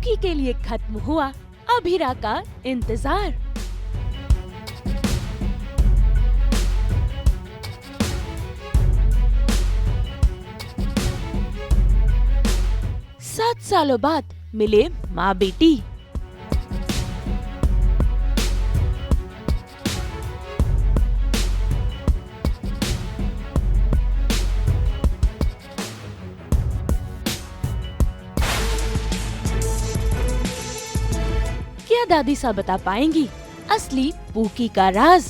Pookie के लिए खत्म हुआ अभिरा का इंतजार। सात सालों बाद मिले माँ बेटी। क्या दादी सा बता पाएंगी असली पूकी का राज?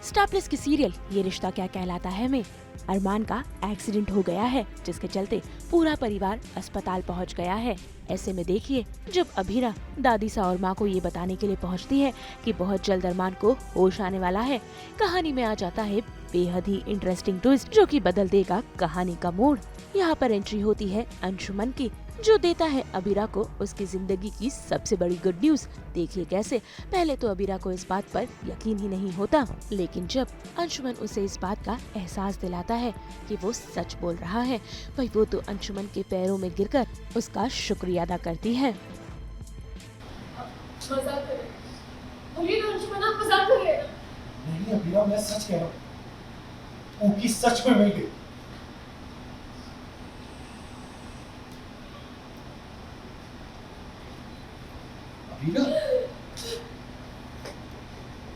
स्टार प्लस की सीरियल ये रिश्ता क्या कहलाता है में अरमान का एक्सीडेंट हो गया है, जिसके चलते पूरा परिवार अस्पताल पहुंच गया है। ऐसे में देखिए, जब अभिरा दादी सा और माँ को ये बताने के लिए पहुंचती है कि बहुत जल्द अरमान को होश आने वाला है, कहानी में आ जाता है बेहद ही इंटरेस्टिंग ट्विस्ट जो कि बदल देगा कहानी का मोड़। यहाँ पर एंट्री होती है अंशुमन की, जो देता है अभिरा को उसकी जिंदगी की सबसे बड़ी गुड न्यूज। देखिए कैसे। पहले तो अभिरा को इस बात पर यकीन ही नहीं होता, लेकिन जब अंशुमन उसे इस बात का एहसास दिलाता है कि वो सच बोल रहा है, भाई वो तो अंशुमन के पैरों में गिरकर उसका शुक्रिया अदा करती है। मजाक कर रहे हैं। अंशुमन आप मजाक कर रहे हैं। नहीं अभिरा, मैं सच कह रहा हूँ, पूकी सच में मिल गई। अभिरा,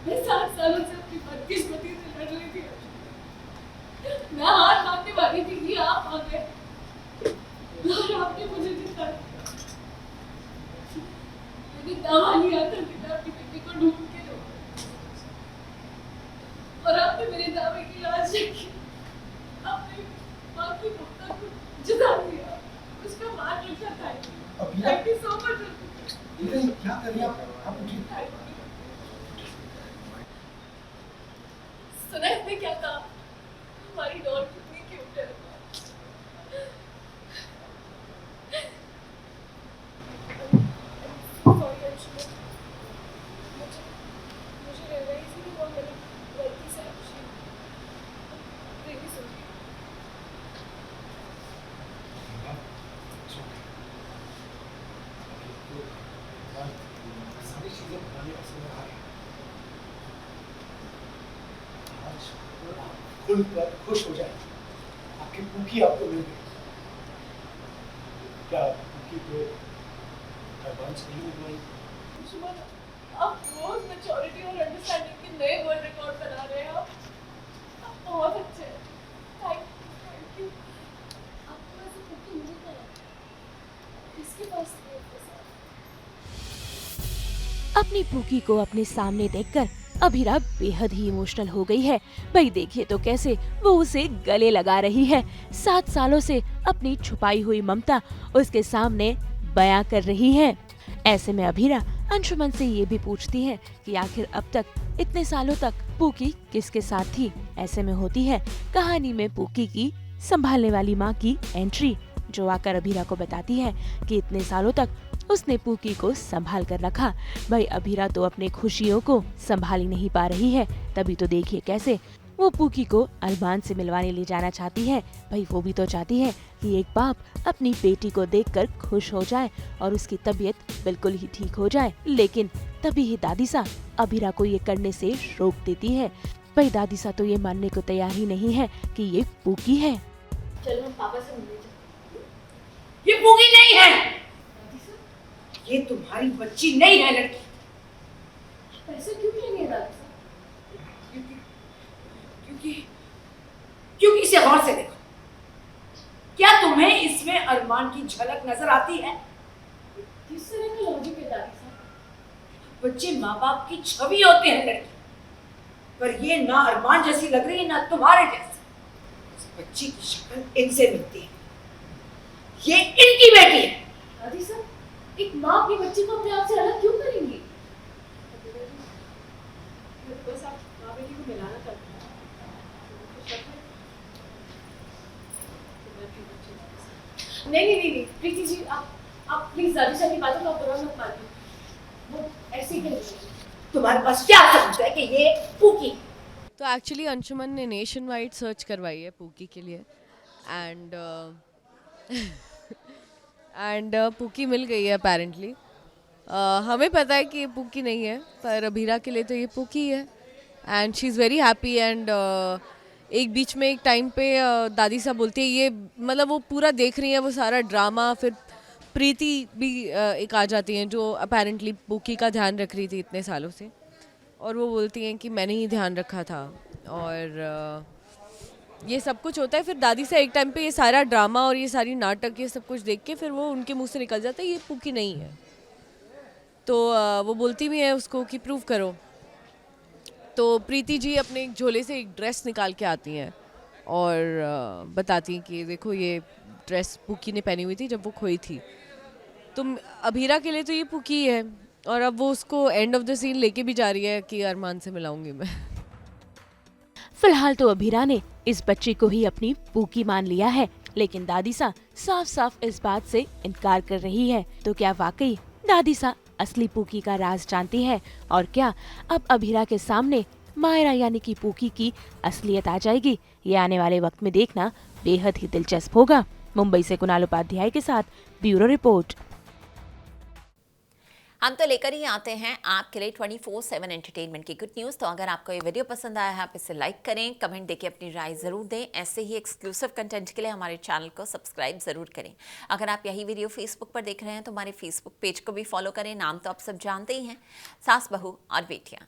मैं 7 सालों से अपनी बदकिस्मती से लड़ रही थी। मैं हार मानने वाली थी कि आप आ गए और आपने मुझे जिता दिया। मैंने दावा लिया था कि मैं अपनी बेटी को ढूंढ के लाऊंगा, और आपने मेरे दावे की लाज रखी। आपने माँ की ममता को जिता दिया। उसका मान रखा था। Abhira, thank you so much. Abhira, ये क्या कर रही हैं आप उठिए। सुना इसने क्या कहा? हमारी डॉल कितनी क्यूट है। सॉरी अंशुमन, मुझे रियलाइज ही नहीं हुआ मैंने गलती से आपसे रियली सॉरी। सारी चीजें बनाने का समय आ गया। आज आप खुलकर खुश हो जाए, आपकी पूकी आपको मिल गई। क्या पूकी को एडवांस नहीं मिल गई? अंशुमन, आप रोज मैच्योरिटी और अंडरस्टैंडिंग के नए वर्ड रिकॉर्ड बना रहे हैं। आप बहुत अच्छे हैं। Thank you. आपको ऐसे कुकी मिली कहाँ? किसके पास थी आपके साथ? अपनी पूकी को अपने सामने देखकर अभिरा बेहद ही इमोशनल हो गई है। भाई देखिए तो कैसे वो उसे गले लगा रही है। 7 सालों से अपनी छुपाई हुई ममता उसके सामने बयां कर रही है। ऐसे में अभिरा अंशुमन से ये भी पूछती है कि आखिर अब तक इतने सालों तक पूकी किसके साथ थी। ऐसे में होती है कहानी में पूकी की संभालने वाली माँ की एंट्री, जो आकर अभिरा को बताती है कि इतने सालों तक उसने पूकी को संभाल कर रखा। भाई अभिरा तो अपने खुशियों को संभाल ही नहीं पा रही है। तभी तो देखिए कैसे वो पूकी को अरमान से मिलवाने ले जाना चाहती है। भाई वो भी तो चाहती है कि एक बाप अपनी बेटी को देखकर खुश हो जाए और उसकी तबीयत बिल्कुल ही ठीक हो जाए। लेकिन तभी ही दादी सा अभिरा को ये करने से रोक देती है। भाई दादी सा तो ये मानने को तैयार ही नहीं है कि ये पूकी है। चलो हम पापा से मिलने चलते। ये पूकी नहीं है। ये तुम्हारी बच्ची नहीं है लड़की। ऐसे क्यों कहेंगे दादी साहब? क्योंकि इसे गौर से देखो। क्या तुम्हें इसमें अरमान की झलक नजर आती है? किस तरह का लॉजिक है दादी साहब? बच्चे माँ बाप की छवि होते हैं लड़की, पर ये ना अरमान जैसी लग रही है ना तुम्हारे जैसी। उस बच्ची की शक्ल इनसे मिलती है। ये इनकी बेटी है। दादी साहब, एक माँ अपनी बच्ची को अपने आप से अलग क्यों करेंगी? बस आप माँ बेटी को मिलाना चाहते हैं। नहीं, प्रीति जी, आप प्लीज दादी साहब की बातों को आप बुरा मत मानिए। वो ऐसे ही कह रही है। तुम्हारे पास क्या सबूत है कि ये पूकी? तो एक्चुअली अंशुमन ने नेशन वाइड सर्च करवाई है पूकी के लिए, एंड एंड पुकी मिल गई है अपेरेंटली। हमें पता है कि ये पुकी नहीं है, पर अभीरा के लिए तो ये पुकी है and she is very happy. And एक बीच में एक टाइम पे दादी साहब बोलती है ये, मतलब वो पूरा देख रही हैं वो सारा ड्रामा। फिर प्रीति भी एक आ जाती हैं जो अपेरेंटली पुकी का ध्यान रख रही थी इतने सालों से, और वो बोलती हैं कि मैंने ही ध्यान रखा था। और ये सब कुछ होता है। फिर दादी से एक टाइम पे ये सारा ड्रामा और ये सारी नाटक ये सब कुछ देख के फिर वो उनके मुंह से निकल जाता है ये पुकी नहीं है। तो वो बोलती भी है उसको कि प्रूव करो। तो प्रीति जी अपने एक झोले से एक ड्रेस निकाल के आती हैं और बताती हैं कि देखो ये ड्रेस पुकी ने पहनी हुई थी जब वो खोई थी। तो अभीरा के लिए तो ये पुकी है, और अब वो उसको एंड ऑफ द सीन लेके भी जा रही है कि अरमान से मिलाऊंगी मैं। फिलहाल तो अभीरा ने इस बच्ची को ही अपनी पूकी मान लिया है, लेकिन दादी सा साफ साफ इस बात से इनकार कर रही है। तो क्या वाकई दादी सा असली पूकी का राज जानती है, और क्या अब अभीरा के सामने मायरा यानी कि पूकी की असलियत आ जाएगी? ये आने वाले वक्त में देखना बेहद ही दिलचस्प होगा। मुंबई से कुणाल उपाध्याय के साथ ब्यूरो रिपोर्ट। हम तो लेकर ही आते हैं आपके लिए 24/7 एंटरटेनमेंट की गुड न्यूज़। तो अगर आपको ये वीडियो पसंद आया है आप इसे लाइक करें, कमेंट देके अपनी राय ज़रूर दें। ऐसे ही एक्सक्लूसिव कंटेंट के लिए हमारे चैनल को सब्सक्राइब ज़रूर करें। अगर आप यही वीडियो फेसबुक पर देख रहे हैं तो हमारे फेसबुक पेज को भी फॉलो करें। नाम तो आप सब जानते ही हैं, सास बहू और बेटियाँ।